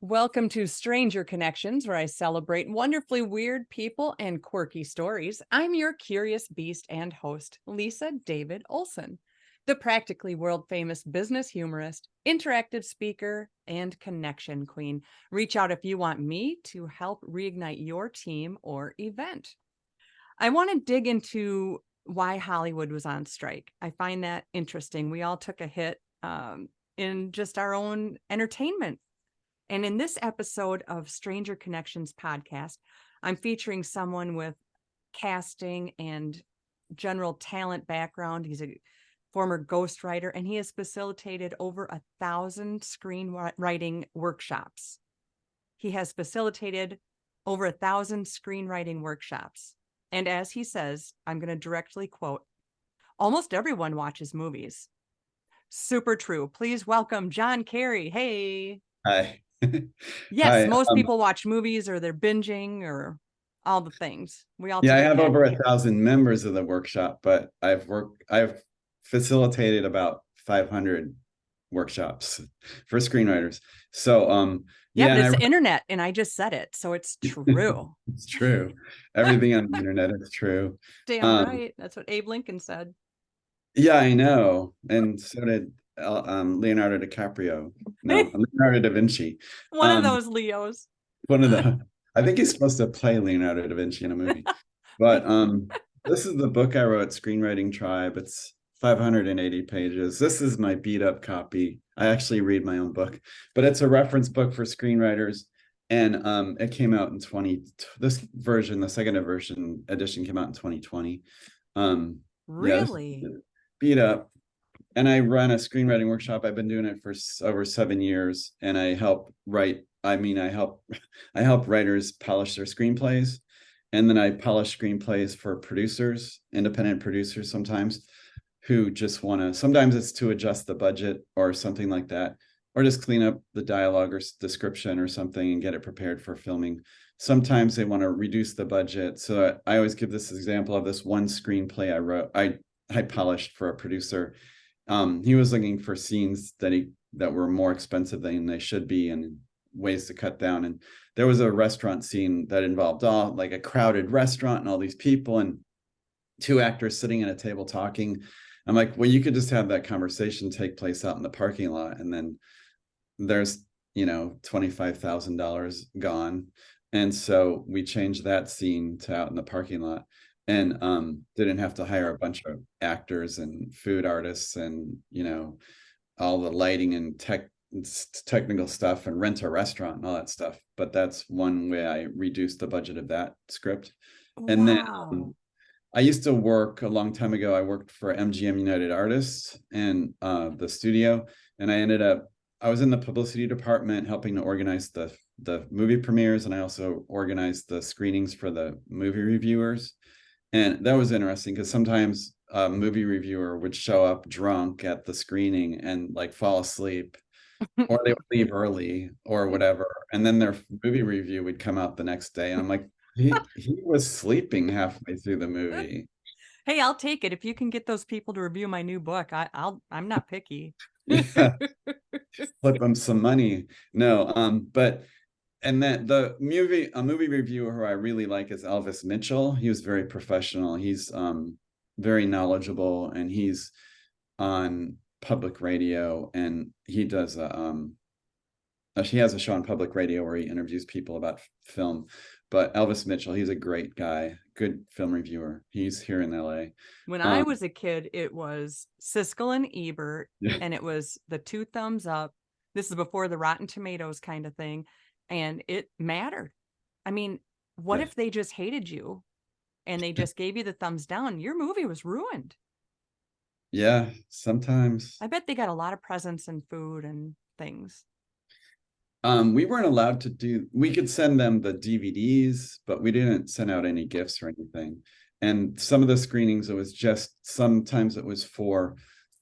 Welcome to Stranger Connections, where I celebrate wonderfully weird people and quirky stories. I'm your curious beast and host, Lisa David Olson, the practically world famous business humorist, interactive speaker, and connection queen. Reach out if you want me to help reignite your team or event. I want to dig into why Hollywood was on strike. I find that interesting. We all took a hit in just our own entertainment. And in this episode of Stranger Connections podcast, I'm featuring someone with casting and general talent background. He's a former ghostwriter, and he has facilitated over 1,000 screenwriting workshops. He has facilitated over 1,000 screenwriting workshops. And as he says, I'm going to directly quote, almost everyone watches movies. Super true. Please welcome John Carey. Hey. Hi. Yes, Hi. most people watch movies or they're binging or all the things. We all Yeah, I take a have hit. over 1,000 members of the workshop, but I've facilitated about 500 workshops for screenwriters. So, Yeah, yeah, but and it's the internet, and I just said it, so it's true. it's true. Everything on the internet is true. Damn Um, right. That's what Abe Lincoln said. yeah, I know, and so did Leonardo DiCaprio. No, Leonardo da Vinci. One of Um, those Leos. one of the I think he's supposed to play Leonardo da Vinci in a movie. But this is the book I wrote, Screenwriting Tribe. It's 580 pages. This is my beat up copy. I actually read my own book, but it's a reference book for screenwriters. And it came out in this version, the second version edition came out in 2020. Yeah, Really? beat up. And I run a screenwriting workshop. I've been doing it for over 7 years, and I help write. I help writers polish their screenplays, and then I polish screenplays for producers, independent producers sometimes, who just want to. Sometimes it's to adjust the budget or something like that, or just clean up the dialogue or description or something and get it prepared for filming. Sometimes they want to reduce the budget. So I always give this example of this one screenplay I wrote. I polished for a producer. He was looking for scenes that were more expensive than they should be and ways to cut down. And there was a restaurant scene that involved all like a crowded restaurant and all these people and two actors sitting at a table talking. I'm like, well, you could just have that conversation take place out in the parking lot, and then there's $25,000 gone. And so we changed that scene to out in the parking lot, and didn't have to hire a bunch of actors and food artists and all the lighting and technical stuff and rent a restaurant and all that stuff. But that's one way I reduced the budget of that script. And then Wow. I used to work a long time ago. I worked for MGM United Artists and the studio, and I was in the publicity department helping to organize the movie premieres, and I also organized the screenings for the movie reviewers. And that was interesting because sometimes a movie reviewer would show up drunk at the screening and like fall asleep, or they would leave early or whatever. And then their movie review would come out the next day. And I'm like, he was sleeping halfway through the movie. Hey, I'll take it. If you can get those people to review my new book, I'm not picky. Yeah, flip them some money. No, but and then a movie reviewer who I really like is Elvis Mitchell. He was very professional. He's very knowledgeable, and he's on public radio, and he does he has a show on public radio where he interviews people about film. But Elvis Mitchell, he's a great guy, good film reviewer. He's here in LA. When I was a kid, it was Siskel and Ebert, Yeah. and it was the two thumbs up. This is before the Rotten Tomatoes kind of thing, and it mattered. I mean, what Yeah. if they just hated you and they just gave you the thumbs down? Your movie was ruined. Yeah, sometimes. I bet they got a lot of presents and food and things. We weren't allowed to we could send them the DVDs, but we didn't send out any gifts or anything. And some of the screenings, sometimes it was for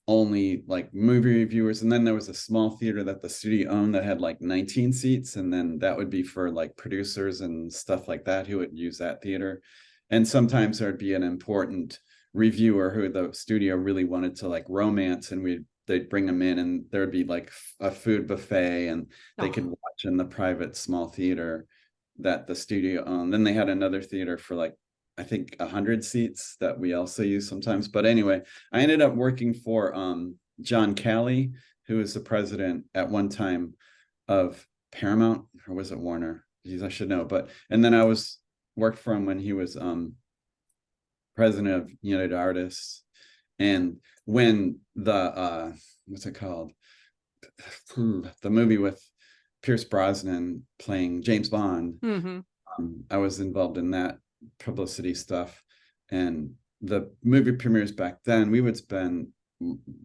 only like movie reviewers. And then there was a small theater that the studio owned that had like 19 seats. And then that would be for like producers and stuff like that who would use that theater. And sometimes there'd be an important reviewer who the studio really wanted to like romance, and we'd they'd bring them in, and there would be like a food buffet, and they could Oh, watch in the private small theater that the studio owned. Then they had another theater for like, I think 100 seats that we also use sometimes. But anyway, I ended up working for John Carey, who was the president at one time of Paramount, or was it Warner? Geez, I should know. But and then I was worked for him when he was president of United Artists. And when the what's it called? The movie with Pierce Brosnan playing James Bond. mm-hmm. I was involved in that publicity stuff. And the movie premieres back then, we would spend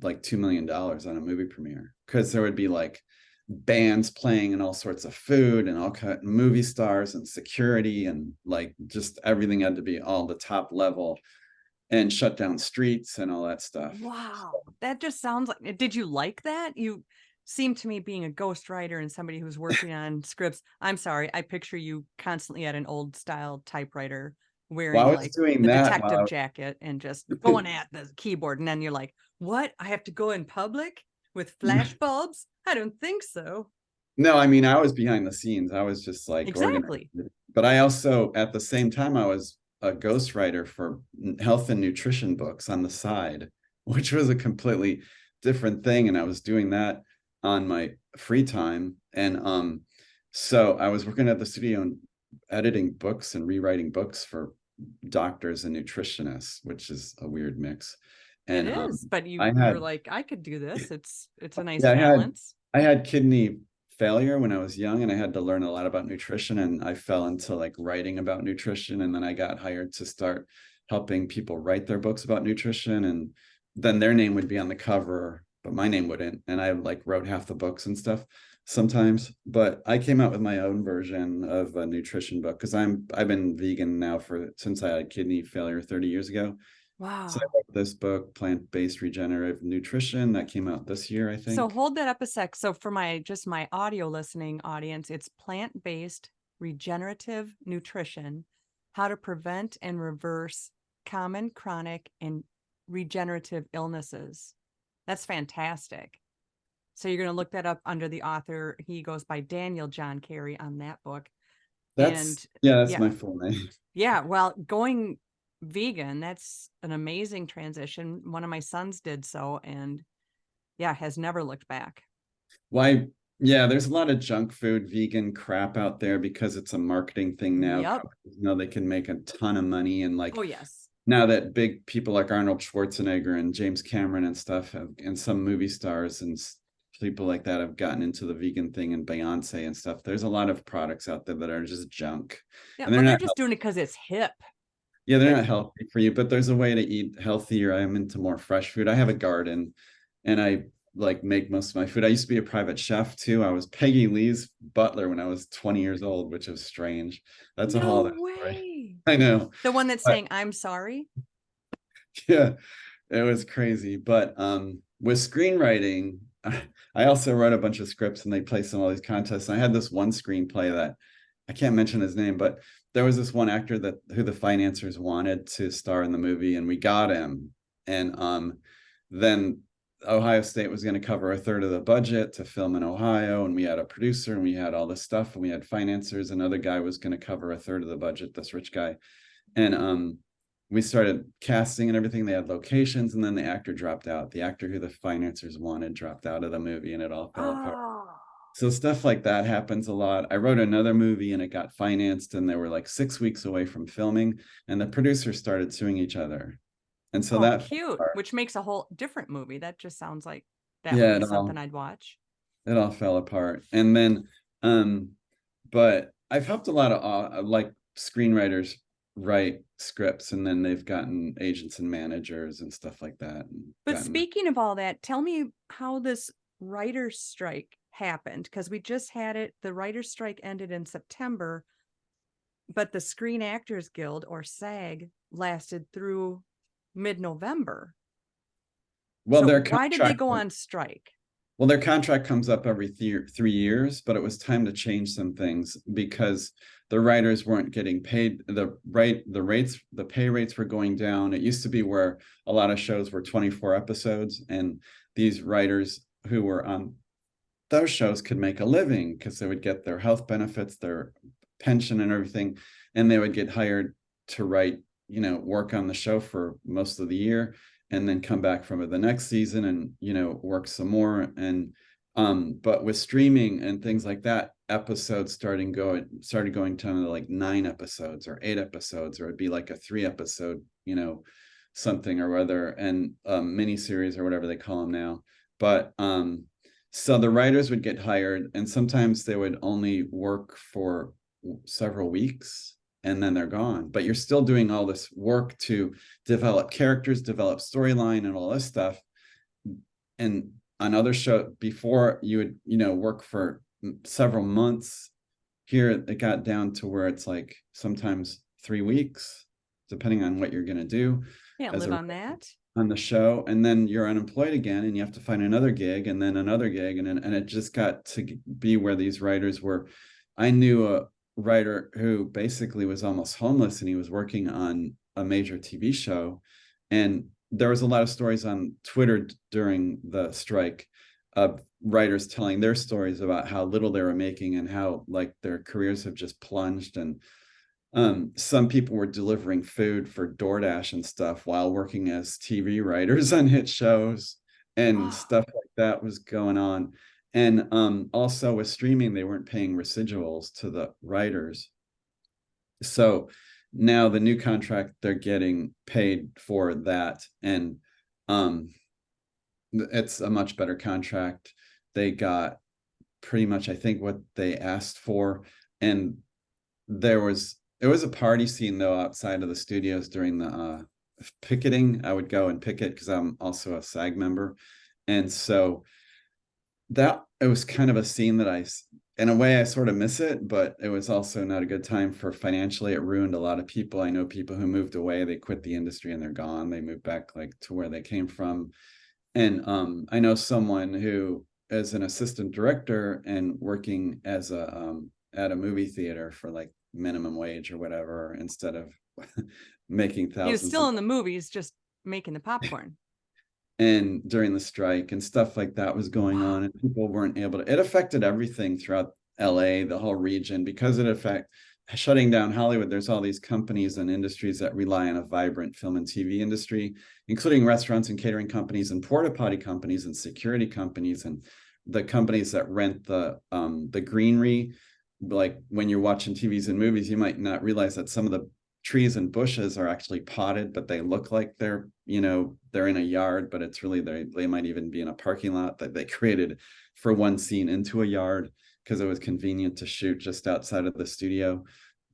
like $2 million on a movie premiere, because there would be like bands playing and all sorts of food and all kind of movie stars and security, and like just everything had to be all the top level, and shut down streets and all that stuff. Wow, that just sounds like. Did you like that? You seem to me, being a ghostwriter and somebody who's working on scripts. I'm sorry, I picture you constantly at an old style typewriter, wearing Well, I was like doing the that detective jacket and just going at the keyboard. And then you're like, what? I have to go in public with flash bulbs? I don't think so. No, I mean, I was behind the scenes. I was just like Exactly. organizing. But I also, at the same time, I was a ghostwriter for health and nutrition books on the side, which was a completely different thing. And I was doing that on my free time. And so I was working at the studio and editing books and rewriting books for doctors and nutritionists, which is a weird mix. It And is, but I you're had like, I could do this. It's a nice yeah, balance. I had kidney failure when I was young, and I had to learn a lot about nutrition, and I fell into like writing about nutrition, and then I got hired to start helping people write their books about nutrition, and then their name would be on the cover, but my name wouldn't, and I like wrote half the books and stuff sometimes. But I came out with my own version of a nutrition book, because I've been vegan now since I had kidney failure 30 years ago. So I Wow. wrote this book, Plant-Based Regenerative Nutrition, that came out this year, I So think. hold that up a sec. So for my audio listening audience, it's plant-based regenerative nutrition, how to prevent and reverse common chronic and regenerative illnesses. That's fantastic. So you're going to look that up under the author. He goes by Daniel John Carey on that book. And That's yeah, my full name. yeah, well, going vegan, that's an amazing transition. One of my sons did so, and yeah, has never looked back. Why? Yeah, there's a lot of junk food, vegan crap out there because it's a marketing thing now. Yep. Companies know they can make a ton of money, and like Oh, yes. now that big people like Arnold Schwarzenegger and James Cameron and stuff have, and some movie stars and people like that have gotten into the vegan thing, and Beyonce and stuff. There's a lot of products out there that are just junk, Yeah, and they're well, they're not just doing it because it's hip. yeah, they're But not healthy for you, but there's a way to eat healthier. I'm into more fresh food. I have a garden, and I like make most of my food. I used to be a private chef too. I was Peggy Lee's butler when I was 20 years old, which is strange. That's a whole no other story. way. I know. The one that's But saying, I'm sorry. yeah, it was crazy. But with screenwriting, I also wrote a bunch of scripts, and they placed in all these contests. And I had this one screenplay that I can't mention his name, but there was this one actor who the financiers wanted to star in the movie, and we got him. And then Ohio State was going to cover a third of the budget to film in Ohio, and we had a producer, and we had all this stuff, and we had financiers. Another guy was going to cover a third of the budget, this rich guy. And we started casting and everything. They had locations, and then the actor dropped out. The actor who the financiers wanted dropped out of the movie, and it all fell apart. Oh, So stuff like that happens a lot. I wrote another movie, and it got financed, and they were like 6 weeks away from filming, and the producers started suing each other. And so oh, that fell cute. apart. Which makes a whole different movie. That just sounds like that would Yeah, be something I'd watch. it all fell apart. And then but I've helped a lot of like screenwriters write scripts, and then they've gotten agents and managers and stuff like that. And But speaking of all that, tell me how this writer's strike happened, because we just had it. The writer's strike ended in September, but the Screen Actors Guild, or SAG, lasted through mid-November. well, So their why did they contract go on strike? Well, their contract comes up every 3 years, but it was time to change some things because the writers weren't getting paid. The pay rates were going down. It used to be where a lot of shows were 24 episodes, and these writers who were on those shows could make a living because they would get their health benefits, their pension and everything, and they would get hired to write, work on the show for most of the year, and then come back from it the next season and, work some more. And but with streaming and things like that, episodes started going to like 9 episodes or 8 episodes, or it'd be like a 3 episode, something or other, and mini series or whatever they call them now. But so the writers would get hired, and sometimes they would only work for several weeks and then they're gone. But you're still doing all this work to develop characters, develop storyline, and all this stuff. And on other shows before, you would, work for several months. Here it got down to where it's like sometimes 3 weeks, depending on what you're going to do. Can't live on that. On the show, and then you're unemployed again, and you have to find another gig, and then another gig, and it just got to be where these writers were. I knew a writer who basically was almost homeless, and he was working on a major TV show, and there was a lot of stories on Twitter during the strike of writers telling their stories about how little they were making and how like their careers have just plunged. And some people were delivering food for DoorDash and stuff while working as TV writers on hit shows, and stuff like that was going on. And also with streaming, they weren't paying residuals to the writers. So now the new contract, they're getting paid for that. And it's a much better contract. They got pretty much, I think, what they asked for. And it was a party scene though outside of the studios during the picketing. I would go and picket because I'm also a SAG member, and so that it was kind of a scene that in a way I sort of miss it, but it was also not a good time for financially. It ruined a lot of people. I know people who moved away, they quit the industry and they're gone. They moved back like to where they came from. And I know someone who is an assistant director and working as at a movie theater for like minimum wage or whatever, instead of making thousands. He was still in the movies, just making the popcorn. And during the strike and stuff like that was going on, and people weren't able to, it affected everything throughout LA, the whole region, because shutting down Hollywood. There's all these companies and industries that rely on a vibrant film and TV industry, including restaurants and catering companies and porta potty companies and security companies and the companies that rent the greenery. Like when you're watching TVs and movies, you might not realize that some of the trees and bushes are actually potted, but they look like they're in a yard, but it's really they might even be in a parking lot that they created for one scene into a yard because it was convenient to shoot just outside of the studio,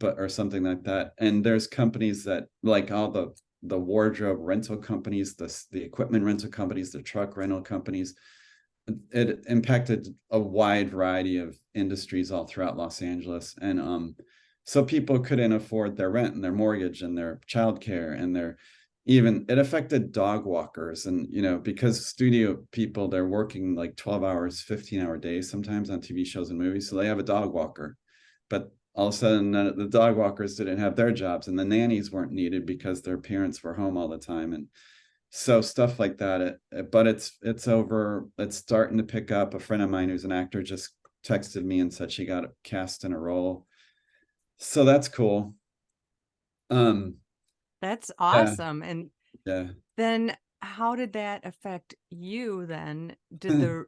or something like that. And there's companies that, like all the wardrobe rental companies, the equipment rental companies, the truck rental companies. It impacted a wide variety of industries all throughout Los Angeles. And so people couldn't afford their rent and their mortgage and their childcare, and it affected dog walkers. And, because studio people, they're working like 12 hours, 15-hour days sometimes on TV shows and movies. So they have a dog walker, but all of a sudden the dog walkers didn't have their jobs, and the nannies weren't needed because their parents were home all the time. And so stuff like that. But it's over. It's starting to pick up. A friend of mine who's an actor just texted me and said she got cast in a role. So that's cool. That's awesome. And yeah. then how did that affect you then? Did the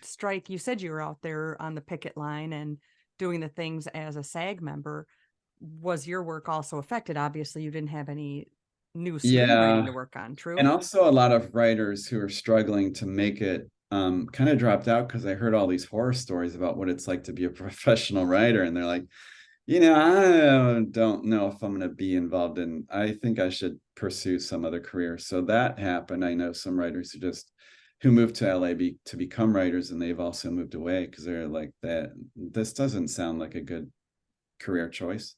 strike, you said you were out there on the picket line and doing the things as a SAG member. Was your work also affected? Obviously, you didn't have any new screenwriting to work on, true? And also a lot of writers who are struggling to make it kind of dropped out because I heard all these horror stories about what it's like to be a professional writer. And they're like, I don't know if I'm going to be involved in, I think I should pursue some other career. So that happened. I know some writers who moved to LA to become writers, and they've also moved away because they're like, this doesn't sound like a good career choice.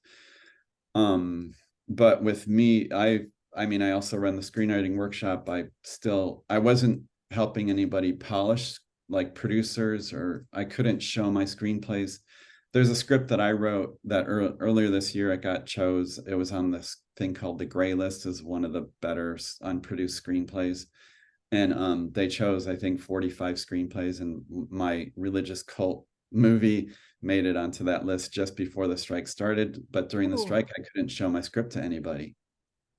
But with me, I also run the screenwriting workshop. I wasn't helping anybody polish, like producers, or I couldn't show my screenplays. There's a script that I wrote that earlier this year I got chose. It was on this thing called The Gray List as one of the better unproduced screenplays. and they chose, I think, 45 screenplays, and my religious cult movie made it onto that list just before the strike started. But during the Ooh. strike, I couldn't show my script to anybody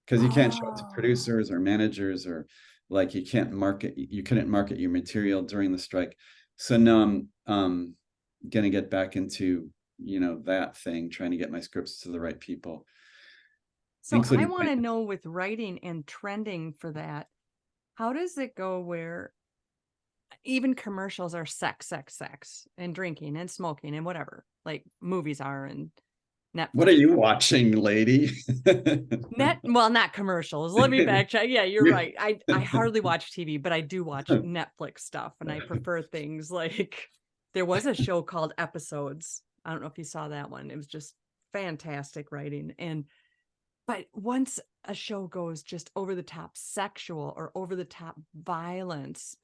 because you can't show it to Oh. producers or managers, or like you couldn't market your material during the strike. So now I'm gonna get back into, that thing, trying to get my scripts to the right people, So I including want to know, with writing and trending for that, how does it go where even commercials are sex, sex, sex, and drinking and smoking and whatever, like movies are, and what are Netflix. you watching, lady? Well, not commercials. Let me back check. Yeah, you're You- right. I hardly watch TV, but I do watch Netflix stuff, and I prefer things like there was a show called Episodes. I don't know if you saw that one. It was just fantastic writing. But once a show goes just over the top sexual or over the top violence,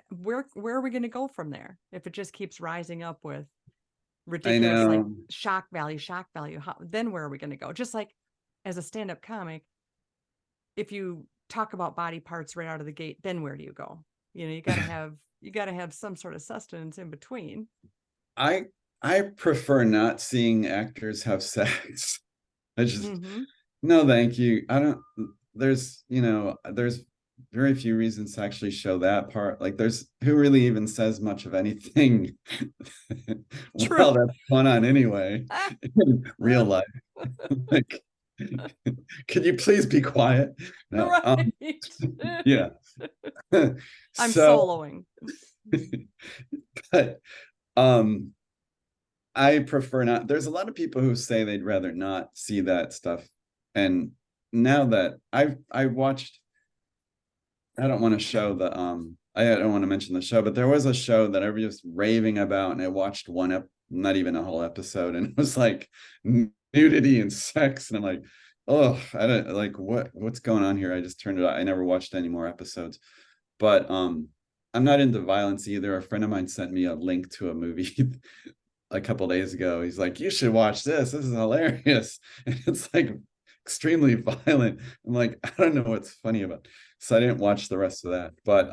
where are we going to go from there if it just keeps rising up with I ridiculous, like, know. shock value? Then where are we going to go? Just like as a stand-up comic, if you talk about body parts right out of the gate, then where do you go? You got to have some sort of sustenance in between. I I prefer not seeing actors have sex. I just Mm-hmm. No, thank you. I don't there's very few reasons to actually show that part. Like there's who really even says much of anything True. while that's going on anyway in real life. Like, could you please be quiet? No. Right. Yeah. I'm So, soloing. but um I prefer not. There's a lot of people who say they'd rather not see that stuff. And now that I watched, I don't want to show the I don't want to mention the show, but there was a show that everybody was raving about, and I watched not even a whole episode, and it was like nudity and sex, and I'm like, oh, I don't like what's going on here. I just turned it off. I never watched any more episodes. But I'm not into violence either. A friend of mine sent me a link to a movie a couple days ago. He's like, you should watch this. This is hilarious. And it's like extremely violent. I'm like, I don't know what's funny about it. So I didn't watch the rest of that. But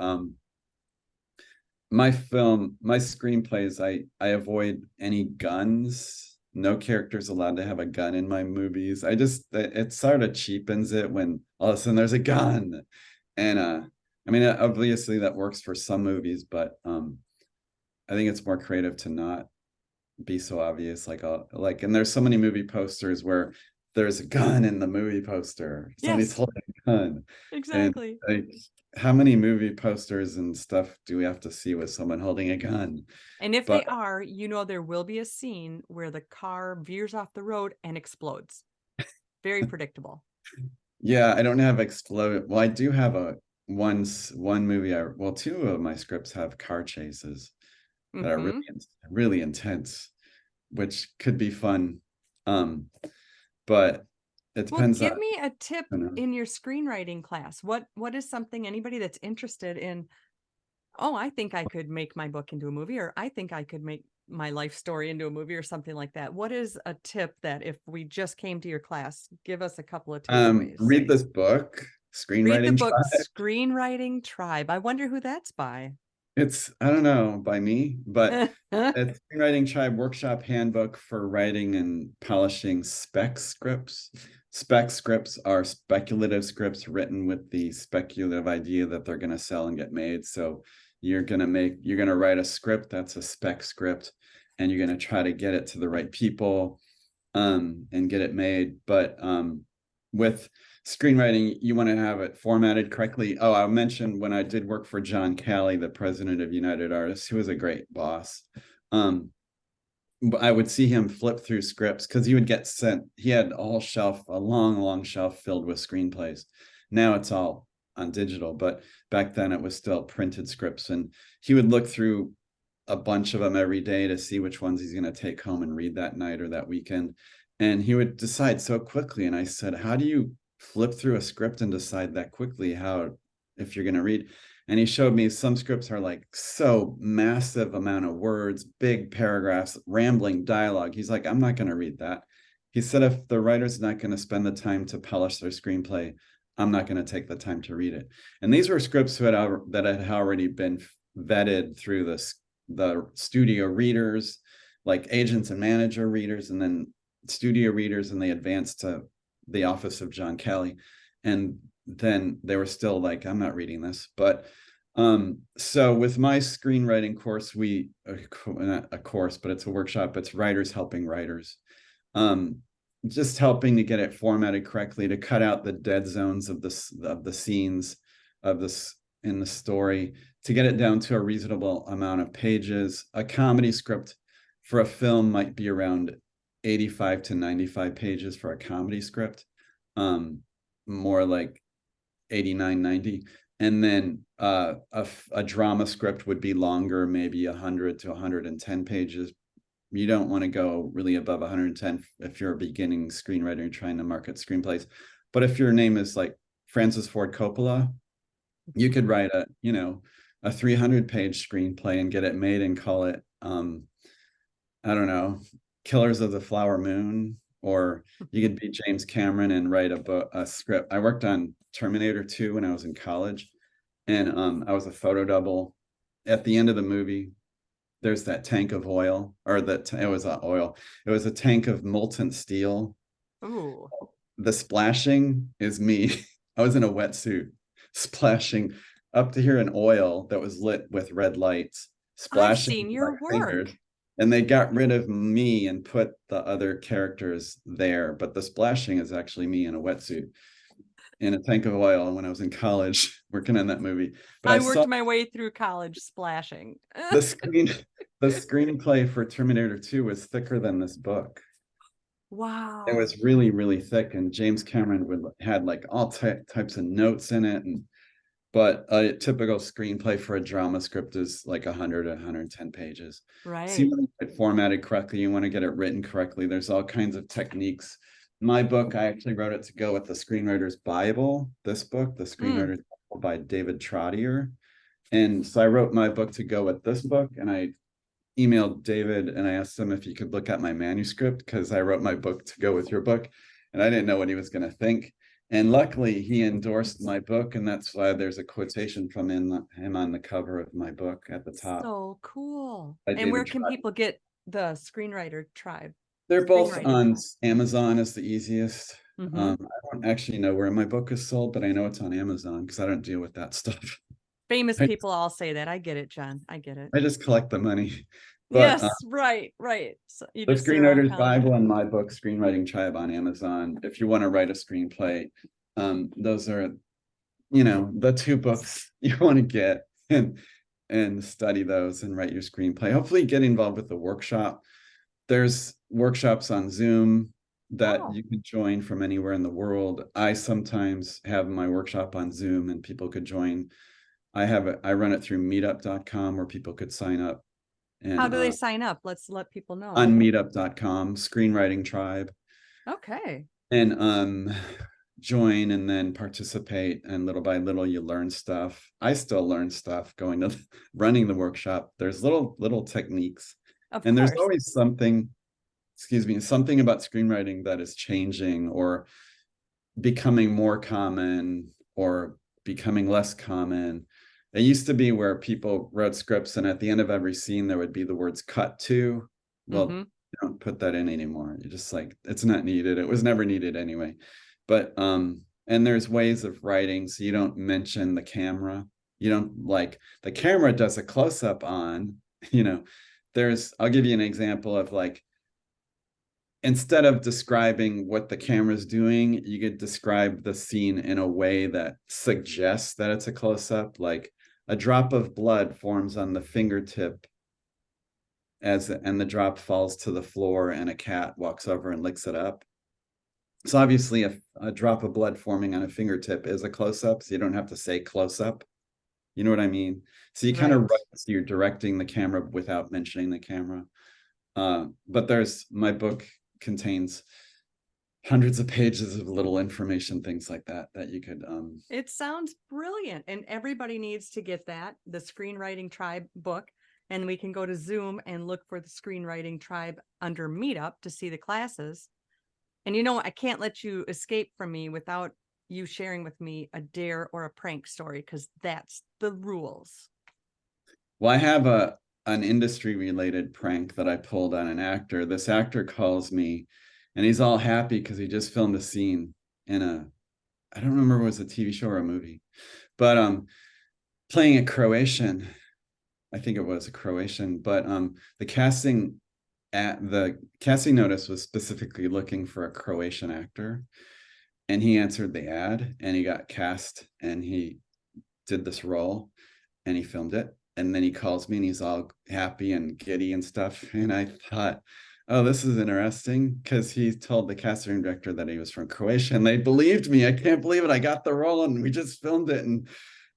my screenplays, I avoid any guns. No character's allowed to have a gun in my movies. It sort of cheapens it when all of a sudden there's a gun. And I mean, obviously that works for some movies, but I think it's more creative to not be so obvious. And there's so many movie posters where there's a gun in the movie poster. Somebody's Yes, holding a gun. And exactly. like, how many movie posters and stuff do we have to see with someone holding a gun? And if But they are, there will be a scene where the car veers off the road and explodes. Very predictable. yeah, I don't have explode. Well, I do have one movie. Two of my scripts have car chases that are Mm-hmm. really intense, which could be fun. Um, but it Well, depends on, give me a tip you know. in your screenwriting class. What is something anybody that's interested in, oh, I think I could make my book into a movie, or I think I could make my life story into a movie, or something like that. What is a tip that if we just came to your class, give us a couple of takeaways? Read this book, Read the Screenwriting book Tribe. Screenwriting Tribe. I wonder who that's by. It's, I don't know, by me, but it's Screenwriting Tribe Workshop Handbook for Writing and Polishing Spec Scripts. Spec scripts are speculative scripts written with the speculative idea that they're going to sell and get made. So you're going to write a script that's a spec script, and you're going to try to get it to the right people and get it made. But with screenwriting, you want to have it formatted correctly. Oh, I mentioned when I did work for John Carey, the president of United Artists, who was a great boss. I would see him flip through scripts because he would get sent. He had a long shelf filled with screenplays. Now it's all on digital, but back then it was still printed scripts, and he would look through a bunch of them every day to see which ones he's going to take home and read that night or that weekend. And he would decide so quickly. And I said, how do you flip through a script and decide that quickly if you're going to read? And he showed me some scripts are like so massive amount of words, big paragraphs, rambling dialogue. He's like, I'm not going to read that. He said, if the writer's not going to spend the time to polish their screenplay, I'm not going to take the time to read it. And these were scripts that had already been vetted through the studio readers, like agents and manager readers, and then studio readers, and they advanced to the office of John Carey. And then they were still like, I'm not reading this. But so with my screenwriting course, not a course, but it's a workshop. It's writers helping writers. Just helping to get it formatted correctly, to cut out the dead zones of the scenes of this in the story, to get it down to a reasonable amount of pages. A comedy script for a film might be around 85 to 95 pages for a comedy script, more like 89, 90. And then a drama script would be longer, maybe 100 to 110 pages. You don't want to go really above 110 if you're a beginning screenwriter and trying to market screenplays. But if your name is like Francis Ford Coppola, you could write a 300-page screenplay and get it made and call it, I don't know, Killers of the Flower Moon. Or you could be James Cameron and write a script. I worked on Terminator 2 when I was in college, and I was a photo double. At the end of the movie, there's that tank of oil, or it was oil. It was a tank of molten steel. Ooh. The splashing is me. I was in a wetsuit, splashing up to here in oil that was lit with red lights, I've splashing seen my your fingers. work. And they got rid of me and put the other characters there. But the splashing is actually me in a wetsuit in a tank of oil when I was in college working on that movie. But I I saw worked my way through college splashing. the screenplay for Terminator 2 was thicker than this book. It Wow. was really, really thick, and James Cameron had like all types of notes in it. But a typical screenplay for a drama script is like 100 to 110 pages. So you Right. want to get it formatted correctly. You want to get it written correctly. There's all kinds of techniques. My book, I actually wrote it to go with the Screenwriter's Bible. This book, the Screenwriter's Bible by David Trottier. And so I wrote my book to go with this book, and I emailed David and I asked him if he could look at my manuscript, because I wrote my book to go with your book, and I didn't know what he was going to think. And luckily, he endorsed my book, and that's why there's a quotation from him on the cover of my book at the top. So cool. By And where David can Trottier. people get the Screenwriter Tribe? They're both Screenwriting on Tribe. Amazon is the easiest. Mhm. I don't actually know where my book is sold, but I know it's on Amazon because I don't deal with that stuff. Famous I, people all say that. I get it, John. I get it. I just collect the money. But Yes, right, right. So you the just sit around Screenwriter's counting Bible it. and my book, Screenwriting Tribe, on Amazon. If you want to write a screenplay, those are, the two books you want to get and study those and write your screenplay. Hopefully get involved with the workshop. There's workshops on Zoom that Oh, you can join from anywhere in the world. I sometimes have my workshop on Zoom and people could join. I run it through meetup.com where people could sign up, how and do they sign up? Let's let people know. on meetup.com, Screenwriting Tribe, Okay. and join and then participate, and little by little you learn stuff. I still learn stuff going to running the workshop. There's little techniques, Of and there's course. always something about screenwriting that is changing or becoming more common or becoming less common. It used to be where people wrote scripts and at the end of every scene there would be the words cut to. Well, Mhm. you don't put that in anymore. You're just like, it's not needed. It was never needed anyway. But and there's ways of writing so you don't mention the camera. You don't, like, the camera does a close-up on, I'll give you an example of, like, instead of describing what the camera's doing, you could describe the scene in a way that suggests that it's a close-up. Like, a drop of blood forms on the fingertip and the drop falls to the floor and a cat walks over and licks it up. So obviously a drop of blood forming on a fingertip is a close-up, so you don't have to say close-up. You know what I mean? So you kind of Right. so you're directing the camera without mentioning the camera. But my book contains hundreds of pages of little information, things like that you could It sounds brilliant. And everybody needs to get that, the Screenwriting Tribe book. And we can go to Zoom and look for the Screenwriting Tribe under Meetup to see the classes. And I can't let you escape from me without you sharing with me a dare or a prank story, because that's the rules. Well, I have an industry related prank that I pulled on an actor. This actor calls me and he's all happy because he just filmed a scene in I don't remember if it was a TV show or a movie, but playing a Croatian. I think it was a Croatian, but the casting notice was specifically looking for a Croatian actor, and he answered the ad and he got cast and he did this role and he filmed it. And then he calls me and he's all happy and giddy and stuff. And I thought, oh, this is interesting, because he told the casting director that he was from Croatia and they believed me. I can't believe it. I got the role and we just filmed it. And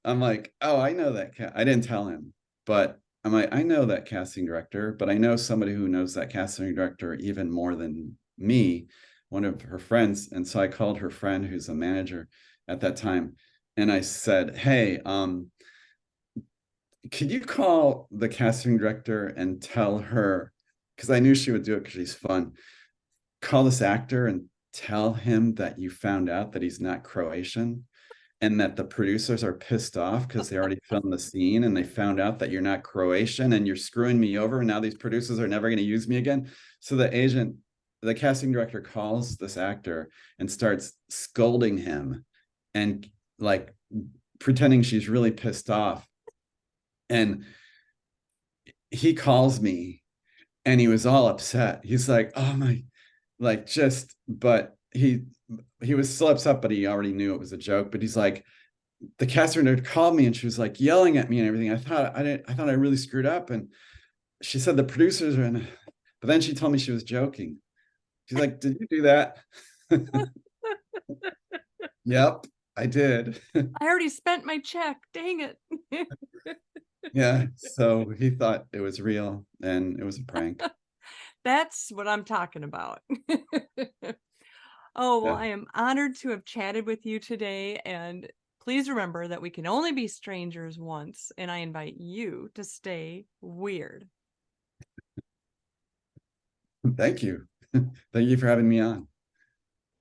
I'm like, oh, I know that. I didn't tell him, but I'm like, I know that casting director, but I know somebody who knows that casting director even more than me, one of her friends. And so I called her friend, who's a manager at that time, and I said, hey, could you call the casting director and tell her, because I knew she would do it because she's fun, call this actor and tell him that you found out that he's not Croatian and that the producers are pissed off because they already filmed the scene and they found out that you're not Croatian and you're screwing me over. And now these producers are never going to use me again. So the casting director calls this actor and starts scolding him and like pretending she's really pissed off. And he calls me and he was all upset. He's like, oh my, like just, but he was still upset, but he already knew it was a joke. But he's like, the casting director called me and she was like yelling at me and everything. I thought I really screwed up. And she said the producers are in, but then she told me she was joking. She's like, did you do that? Yep, I did. I already spent my check. Dang it. Yeah. So he thought it was real and it was a prank. That's what I'm talking about. Oh, well, Yeah. I am honored to have chatted with you today. And please remember that we can only be strangers once. And I invite you to stay weird. Thank you. Thank you for having me on.